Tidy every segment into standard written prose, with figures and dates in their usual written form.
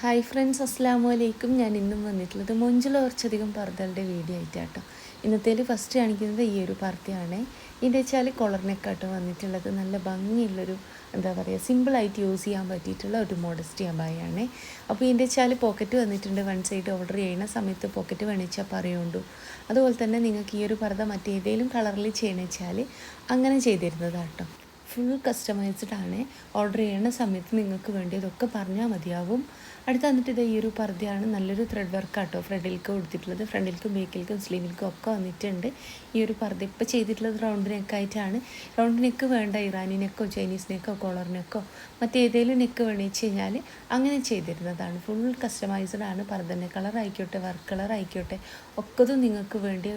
Hi friends, അസ്സലാമു അലൈക്കും. ഞാൻ ഇന്നും വന്നിട്ടുള്ളത് മൊഞ്ചുള്ള കുറച്ചധികം പർദ്ദകളുടെ വീഡിയോ ആയിട്ടാട്ടോ. ഇന്നത്തേൽ ഫസ്റ്റ് കാണിക്കുന്നത് ഈ ഒരു പർദ്ദയാണ്. ഇതിൻ്റെ വെച്ചാൽ കോളർ നെക്കാട്ടോ വന്നിട്ടുള്ളത്. നല്ല ഭംഗിയുള്ളൊരു എന്താ പറയുക, സിമ്പിളായിട്ട് യൂസ് ചെയ്യാൻ പറ്റിയിട്ടുള്ള ഒരു മോഡസ്റ്റി അബായാണ്. അപ്പോൾ ഇതിൻ്റെ വെച്ചാൽ പോക്കറ്റ് വന്നിട്ടുണ്ട്. വൺ സൈഡ് ഓർഡർ ചെയ്യുന്ന സമയത്ത് പോക്കറ്റ് വേണിച്ചാൽ പറയുണ്ടു. അതുപോലെ തന്നെ നിങ്ങൾക്ക് ഈ ഒരു പർദ്ദ മറ്റേതെങ്കിലും കളറിൽ ചെയ്യണമെന്ന് വെച്ചാൽ അങ്ങനെ ചെയ്തിരുന്നതാട്ടോ. ഫുൾ കസ്റ്റമൈസ്ഡ് ആണ്. ഓർഡർ ചെയ്യുന്ന സമയത്ത് നിങ്ങൾക്ക് വേണ്ടിയതൊക്കെ പറഞ്ഞാൽ മതിയാവും. അടുത്ത് വന്നിട്ട് ഇത് ഈ ഒരു പർദ്ദയാണ്. നല്ലൊരു ത്രെഡ് വർക്കാട്ടോ ഫ്രണ്ടിലേക്ക് കൊടുത്തിട്ടുള്ളത്. ഫ്രണ്ടിലേക്കും ബേക്കിലേക്കും സ്ലീവിലേക്കും ഒക്കെ വന്നിട്ടുണ്ട്. ഈ ഒരു പർദ്ദ ഇപ്പോൾ ചെയ്തിട്ടുള്ളത് റൗണ്ട് നെക്കായിട്ടാണ്. റൗണ്ട് നെക്ക് വേണ്ട ഇറാനി നെക്കോ ചൈനീസ് നെക്കോ കോളർ നെക്കോ മറ്റേതെങ്കിലും നെക്ക് വേണിച്ച് കഴിഞ്ഞാൽ അങ്ങനെ ചെയ്തിരുന്നതാണ്. ഫുൾ കസ്റ്റമൈസ്ഡ് ആണ്. പർദ്ദൻ്റെ കളർ ആയിക്കോട്ടെ, വർക്ക് കളർ ആയിക്കോട്ടെ, ഒക്കതും നിങ്ങൾക്ക് വേണ്ടി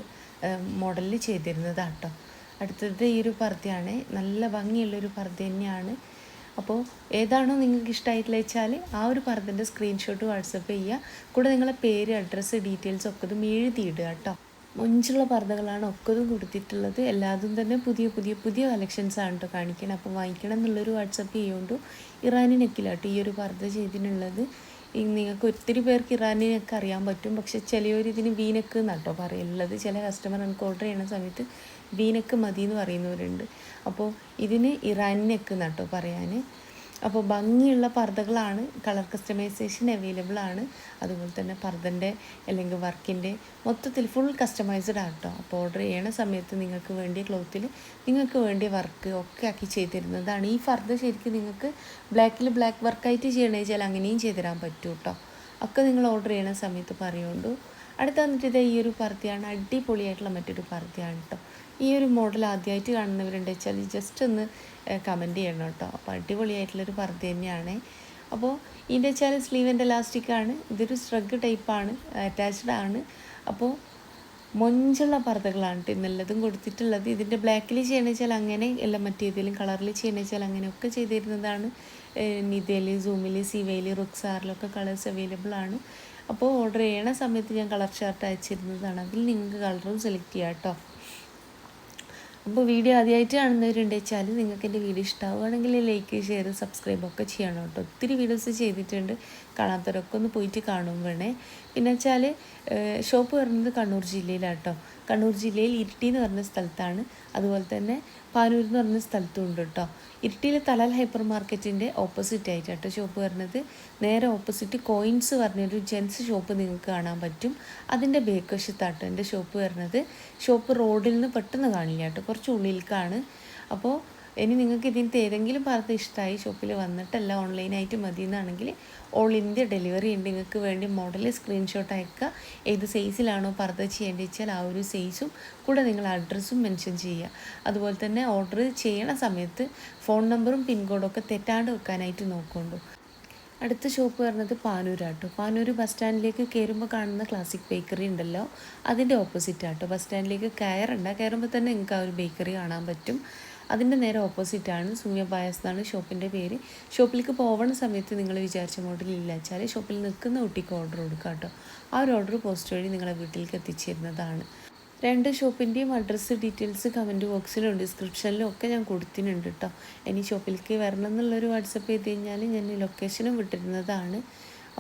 മോഡലിൽ ചെയ്തിരുന്നതാട്ടോ. അടുത്തത് ഈ ഒരു പർദ്ദയാണ്. നല്ല ഭംഗിയുള്ളൊരു പർദ്ദ തന്നെയാണ്. അപ്പോൾ ഏതാണോ നിങ്ങൾക്ക് ഇഷ്ടമായിട്ടുള്ള വെച്ചാൽ ആ ഒരു പർദ്ദൻ്റെ സ്ക്രീൻഷോട്ട് വാട്സപ്പ് ചെയ്യുക. കൂടെ നിങ്ങളെ പേര്, അഡ്രസ്സ്, ഡീറ്റെയിൽസ് ഒക്കതും എഴുതിയിടുക കേട്ടോ. മൊഞ്ചുള്ള പർദ്ദകളാണ് ഒക്കതും കൊടുത്തിട്ടുള്ളത്. എല്ലാതും തന്നെ പുതിയ കളക്ഷൻസാണ് കേട്ടോ കാണിക്കണം. അപ്പോൾ വാങ്ങിക്കണം എന്നുള്ളൊരു വാട്സപ്പ് ചെയ്യുകൊണ്ട് ഇറാനി നെക്കിലാട്ടോ ഈ ഒരു പർദ്ദ ചെയ്തിട്ടുള്ളത്. നിങ്ങൾക്ക് ഒത്തിരി പേർക്ക് ഇറാനിനൊക്കെ അറിയാൻ പറ്റും. പക്ഷെ ചിലവർ ഇതിന് വീനക്ക് എന്നാട്ടോ പറയുള്ളത്. ചില കസ്റ്റമർ എനിക്ക് ഓർഡർ ചെയ്യുന്ന സമയത്ത് വീനക്ക് മതി എന്ന് പറയുന്നവരുണ്ട്. അപ്പോൾ ഇതിന് ഇറാനിനൊക്കെ എന്നാട്ടോ പറയാൻ. അപ്പോൾ ഭംഗിയുള്ള പർദ്ദകളാണ്. കളർ കസ്റ്റമൈസേഷൻ അവൈലബിൾ ആണ്. അതുപോലെ തന്നെ പർദ്ദൻ്റെ അല്ലെങ്കിൽ വർക്കിൻ്റെ മൊത്തത്തിൽ ഫുൾ കസ്റ്റമൈസ്ഡ് ആട്ടോ. അപ്പോൾ ഓർഡർ ചെയ്യണ സമയത്ത് നിങ്ങൾക്ക് വേണ്ടിയ ക്ലോത്തിൽ നിങ്ങൾക്ക് വേണ്ടിയ വർക്ക് ഒക്കെ ആക്കി ചെയ്തിരുന്നതാണ്. ഈ പർദ്ദ ശരിക്കും നിങ്ങൾക്ക് ബ്ലാക്കിൽ ബ്ലാക്ക് വർക്കായിട്ട് ചെയ്യണമെന്ന് വെച്ചാൽ അങ്ങനെയും ചെയ്തുതരാൻ പറ്റും കേട്ടോ. ഒക്കെ നിങ്ങൾ ഓർഡർ ചെയ്യണ സമയത്ത് പറയുകൊണ്ടു. അടുത്ത് വന്നിട്ട് ഇത് ഈ ഒരു പർദ്ദയാണ്. അടിപൊളിയായിട്ടുള്ള മറ്റൊരു പർദ്ദയാണ് കേട്ടോ. ഈ ഒരു മോഡൽ ആദ്യമായിട്ട് കാണുന്നവരുണ്ട് വെച്ചാൽ ജസ്റ്റ് ഒന്ന് കമൻറ്റ് ചെയ്യണം കേട്ടോ. അപ്പോൾ അടിപൊളിയായിട്ടുള്ളൊരു പർദ്ദ തന്നെയാണ്. അപ്പോൾ ഇതിൻ്റെ വെച്ചാൽ സ്ലീവിൻ്റെ ഇലാസ്റ്റിക്കാണ്. ഇതൊരു സ്ട്രഗ് ടൈപ്പാണ്, അറ്റാച്ച്ഡ് ആണ്. അപ്പോൾ മൊഞ്ചുള്ള പർദ്ദകളാണ് കേട്ടോ ഇന്നെല്ലതും കൊടുത്തിട്ടുള്ളത്. ഇതിൻ്റെ ബ്ലാക്കിൽ ചെയ്യണമെന്ന് വെച്ചാൽ അങ്ങനെ, എല്ലാം മറ്റേതെങ്കിലും കളറിൽ ചെയ്യണമെന്ന് വെച്ചാൽ അങ്ങനെയൊക്കെ ചെയ്തിരുന്നതാണ്. നിതയിൽ, സൂമിൽ, സിവയിൽ, റുക്സാറിലൊക്കെ കളേഴ്സ് അവൈലബിൾ ആണ്. അപ്പോൾ ഓർഡർ ചെയ്യണ സമയത്ത് ഞാൻ കളർ ചാർട്ട് അയച്ചിരുന്നതാണ്. അതിൽ നിങ്ങൾക്ക് കളറും സെലക്ട് ചെയ്യാം കേട്ടോ. അപ്പോൾ വീഡിയോ ആദ്യമായിട്ട് കാണുന്നവരുണ്ട് വെച്ചാൽ നിങ്ങൾക്ക് എൻ്റെ വീഡിയോ ഇഷ്ടമാവുകയാണെങ്കിൽ ലൈക്ക്, ഷെയർ, സബ്സ്ക്രൈബ് ഒക്കെ ചെയ്യണം കേട്ടോ. ഒത്തിരി വീഡിയോസ് ചെയ്തിട്ടുണ്ട്. കാണാത്തവരൊക്കെ ഒന്ന് പോയിട്ട് കാണും വേണേ. പിന്നെ വെച്ചാൽ ഷോപ്പ് വരുന്നത് കണ്ണൂർ ജില്ലയിലാട്ടോ. കണ്ണൂർ ജില്ലയിൽ ഇരിട്ടി എന്ന് പറഞ്ഞ സ്ഥലത്താണ്. അതുപോലെ തന്നെ പാനൂർ എന്ന് പറഞ്ഞ സ്ഥലത്തും ഉണ്ട് കേട്ടോ. ഇരിട്ടിയിലെ തലാൽ ഹൈപ്പർ മാർക്കറ്റിൻ്റെ ഓപ്പോസിറ്റ് ആയിട്ടാട്ടോ ഷോപ്പ് വരുന്നത്. നേരെ ഓപ്പോസിറ്റ് കോയിൻസ് പറഞ്ഞൊരു ജെൻസ് ഷോപ്പ് നിങ്ങൾക്ക് കാണാൻ പറ്റും. അതിൻ്റെ ബേക്ക് വശത്താട്ടോ എൻ്റെ ഷോപ്പ് വരുന്നത്. ഷോപ്പ് റോഡിൽ നിന്ന് പെട്ടെന്ന് കാണില്ല കേട്ടോ, കുറച്ച് ഉള്ളിലേക്കാണ്. അപ്പോൾ ഇനി നിങ്ങൾക്ക് ഇതിൻ്റെ ഏതെങ്കിലും പർദ്ദ ഇഷ്ടമായി ഷോപ്പിൽ വന്നിട്ടല്ല ഓൺലൈനായിട്ട് മതി എന്നാണെങ്കിൽ ഓൾ ഇന്ത്യ ഡെലിവറി ഉണ്ട്. നിങ്ങൾക്ക് വേണ്ടി മോഡൽ സ്ക്രീൻഷോട്ട് അയക്കുക. ഏത് സൈസിലാണോ പർദ്ദ ചെയ്യേണ്ടി വെച്ചാൽ ആ ഒരു സൈസും കൂടെ നിങ്ങൾ അഡ്രസ്സും മെൻഷൻ ചെയ്യുക. അതുപോലെ തന്നെ ഓർഡർ ചെയ്യണ സമയത്ത് ഫോൺ നമ്പറും പിൻകോഡൊക്കെ തെറ്റാണ്ട് വെക്കാനായിട്ട് നോക്കുന്നുണ്ടു. അടുത്ത ഷോപ്പ് പറഞ്ഞത് പാനൂരാട്ടോ. പാനൂർ ബസ് സ്റ്റാൻഡിലേക്ക് കയറുമ്പോൾ കാണുന്ന ക്ലാസിക് ബേക്കറി ഉണ്ടല്ലോ, അതിൻ്റെ ഓപ്പോസിറ്റ് ആട്ടോ. ബസ് സ്റ്റാൻഡിലേക്ക് കയറുമ്പോൾ തന്നെ നിങ്ങൾക്ക് ആ ഒരു ബേക്കറി കാണാൻ പറ്റും. അതിൻ്റെ നേരെ ഓപ്പോസിറ്റാണ്. സൂമ്യ പായസ് എന്നാണ് ഷോപ്പിൻ്റെ പേര്. ഷോപ്പിലേക്ക് പോകുന്ന സമയത്ത് നിങ്ങൾ വിചാരിച്ച മോഡൽ ഇല്ല വെച്ചാൽ ഷോപ്പിൽ നിൽക്കുന്ന കുട്ടിക്ക് ഓർഡർ കൊടുക്കുക കേട്ടോ. ആ ഒരു ഓർഡർ പോസ്റ്റ് വഴി നിങ്ങളെ വീട്ടിലേക്ക് എത്തിച്ചേരുന്നതാണ്. രണ്ട് ഷോപ്പിൻ്റെയും അഡ്രസ്സ് ഡീറ്റെയിൽസ് കമൻറ്റ് ബോക്സിലും ഡിസ്ക്രിപ്ഷനിലും ഒക്കെ ഞാൻ കൊടുത്തിട്ടുണ്ട് കേട്ടോ. ഇനി ഷോപ്പിലേക്ക് വരണം എന്നുള്ളൊരു വാട്സപ്പ് ചെയ്ത് കഴിഞ്ഞാൽ ഞാൻ ലൊക്കേഷനും വിട്ടിരുന്നതാണ്.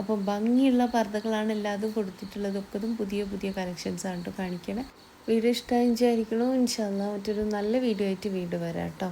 അപ്പോൾ ഭംഗിയുള്ള പർദ്ദകളാണ് എല്ലാതും കൊടുത്തിട്ടുള്ളത്. ഒക്കതും പുതിയ കളക്ഷൻസാണ് കേട്ടോ കാണിക്കണേ. വീഡിയോ ഇഷ്ടമായി വിചാരിക്കണോ. ഇൻഷാ അല്ലാഹ് മറ്റൊരു നല്ല വീഡിയോ ആയിട്ട് വീണ്ടും വരാം കേട്ടോ.